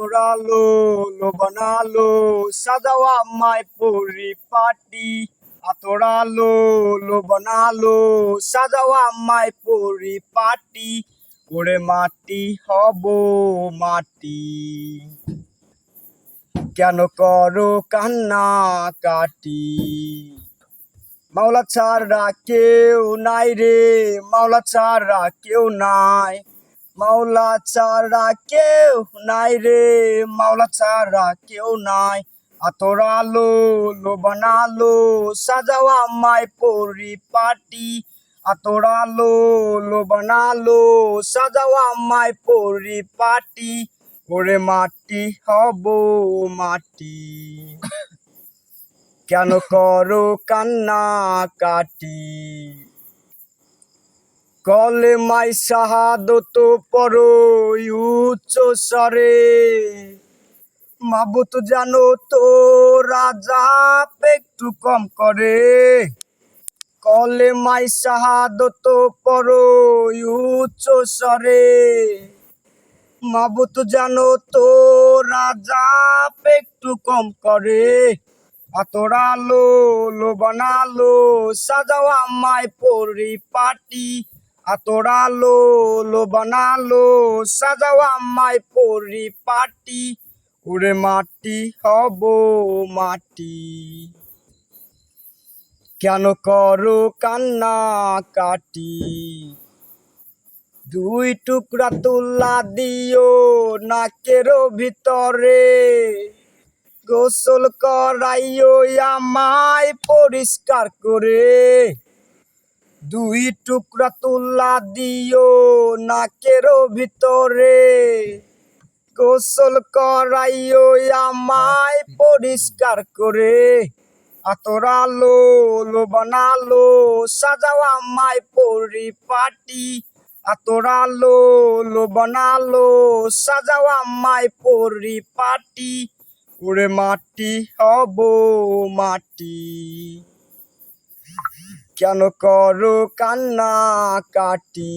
আতরালো লো বানালো সাজাও আমায় পরিপাটি আতরালো লো বানালো সাজাও আমায় পরিপাটি ওরে মাটি হব মাটি কেন করো কান্না কাটি মাওলা ছাড়া কেউ নাই রে মাওলা ছাড়া কেউ নাই মাওলা ছাড়া কেউ নাই রে মাওলা ছাড়া কেউ নাই আতরালো লো বানালো সাজাও আমায় পরিপাটি আতরালো লো বানালো সাজাও আমায় পরিপাটি ওরে মাটি হব মাটি কেন করো কান্না কাটি কলেমাই শাহাদত পড়ো উচ্চ স্বরে মাবুত জানো তো রাজা একটু কম করে কলেমাই শাহাদত পড়ো উচ্চ স্বরে মাবুত জানো তো রাজা একটু কম করে আতরালো লো বানালো সাজাও আমায় পরিপাটি আতরালো লো বানালো সাজাও আমায় পরিপাটি ওরে মাটি হব মাটি কেন করো কান্না কাটি দুই টুকরা তুলা দিও নাকের ভিতরে গোসল করাইও আমায় পরিষ্কার করে দুই টুকরা তুলা দিও নাকের ভিতরে গোসল করাইও আমায় পরিষ্কার করে আতরালো লো বানালো সাজাও আমায় পরিপাটি আতরালো লো বানালো সাজাও আমায় পরিপাটি ওরে মাটি হব মাটি কেন করো কান্না কাটি।